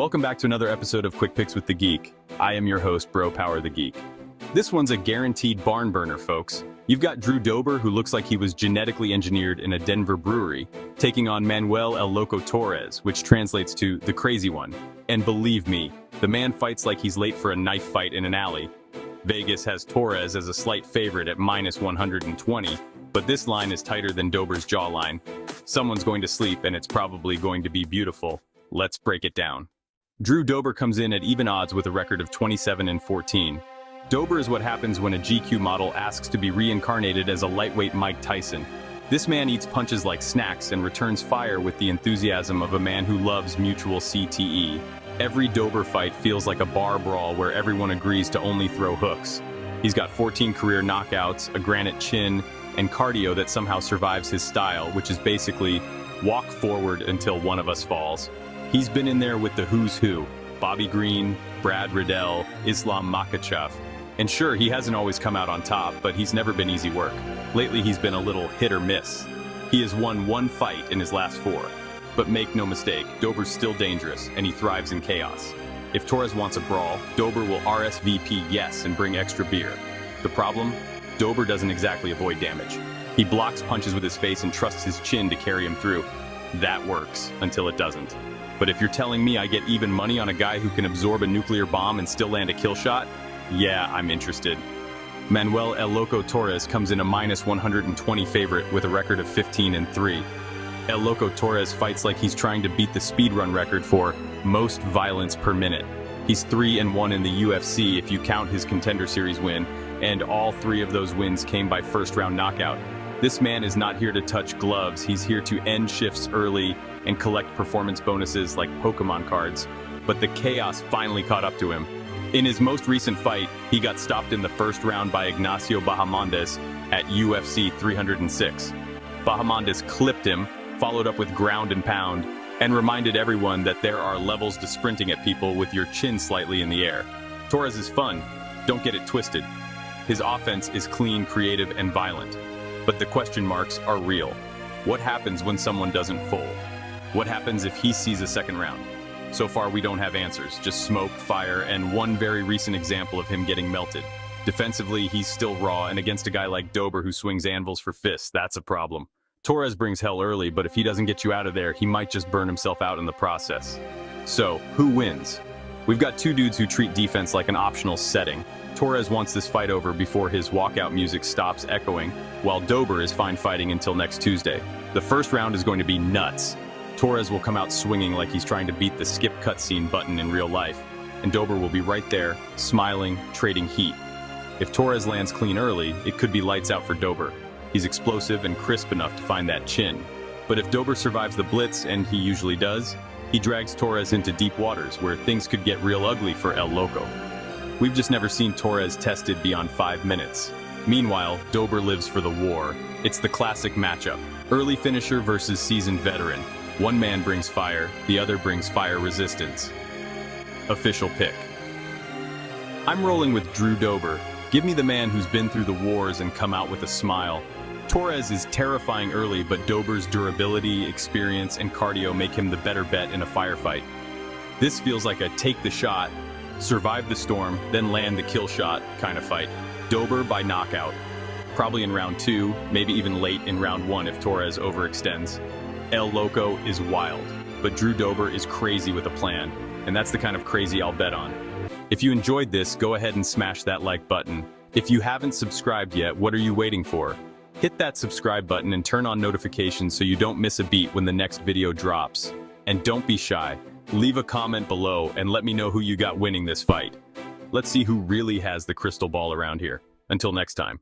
Welcome back to another episode of Quick Picks with the Geek. I am your host, Bro Power the Geek. This one's a guaranteed barn burner, folks. You've got Drew Dober, who looks like he was genetically engineered in a Denver brewery, taking on Manuel El Loco Torres, which translates to the crazy one. And believe me, the man fights like he's late for a knife fight in an alley. Vegas has Torres as a slight favorite at minus 120, but this line is tighter than Dober's jawline. Someone's going to sleep, and it's probably going to be beautiful. Let's break it down. Drew Dober comes in at even odds with a record of 27-14. Dober is what happens when a GQ model asks to be reincarnated as a lightweight Mike Tyson. This man eats punches like snacks and returns fire with the enthusiasm of a man who loves mutual CTE. Every Dober fight feels like a bar brawl where everyone agrees to only throw hooks. He's got 14 career knockouts, a granite chin, and cardio that somehow survives his style, which is basically walk forward until one of us falls. He's been in there with the who's who: Bobby Green, Brad Riddell, Islam Makhachev. And sure, he hasn't always come out on top, but he's never been easy work. Lately, he's been a little hit or miss. He has won one fight in his last 4. But make no mistake, Dober's still dangerous, and he thrives in chaos. If Torres wants a brawl, Dober will RSVP yes and bring extra beer. The problem? Dober doesn't exactly avoid damage. He blocks punches with his face and trusts his chin to carry him through. That works, until it doesn't. But if you're telling me I get even money on a guy who can absorb a nuclear bomb and still land a kill shot, yeah, I'm interested. Manuel El Loco Torres comes in a minus 120 favorite with a record of 15-3. El Loco Torres fights like he's trying to beat the speedrun record for most violence per minute. He's 3-1 in the UFC if you count his Contender Series win, and all 3 of those wins came by first-round knockout. This man is not here to touch gloves, he's here to end shifts early and collect performance bonuses like Pokemon cards. But the chaos finally caught up to him. In his most recent fight, he got stopped in the first round by Ignacio Bahamondes at UFC 306. Bahamondes clipped him, followed up with ground and pound, and reminded everyone that there are levels to sprinting at people with your chin slightly in the air. Torres is fun, don't get it twisted. His offense is clean, creative, and violent. But the question marks are real. What happens when someone doesn't fold? What happens if he sees a second round? So far, we don't have answers, just smoke, fire, and one very recent example of him getting melted. Defensively, he's still raw, and against a guy like Dober who swings anvils for fists, that's a problem. Torres brings hell early, but if he doesn't get you out of there, he might just burn himself out in the process. So, who wins? We've got 2 dudes who treat defense like an optional setting. Torres wants this fight over before his walkout music stops echoing, while Dober is fine fighting until next Tuesday. The first round is going to be nuts. Torres will come out swinging like he's trying to beat the skip cutscene button in real life, and Dober will be right there, smiling, trading heat. If Torres lands clean early, it could be lights out for Dober. He's explosive and crisp enough to find that chin. But if Dober survives the blitz, and he usually does, he drags Torres into deep waters where things could get real ugly for El Loco. We've just never seen Torres tested beyond 5 minutes. Meanwhile, Dober lives for the war. It's the classic matchup: early finisher versus seasoned veteran. One man brings fire, the other brings fire resistance. Official pick. I'm rolling with Drew Dober. Give me the man who's been through the wars and come out with a smile. Torres is terrifying early, but Dober's durability, experience, and cardio make him the better bet in a firefight. This feels like a take the shot, survive the storm, then land the kill shot kind of fight. Dober by knockout. Probably in round 2, maybe even late in round 1 if Torres overextends. El Loco is wild, but Drew Dober is crazy with a plan, and that's the kind of crazy I'll bet on. If you enjoyed this, go ahead and smash that like button. If you haven't subscribed yet, what are you waiting for? Hit that subscribe button and turn on notifications so you don't miss a beat when the next video drops. And don't be shy. Leave a comment below and let me know who you got winning this fight. Let's see who really has the crystal ball around here. Until next time.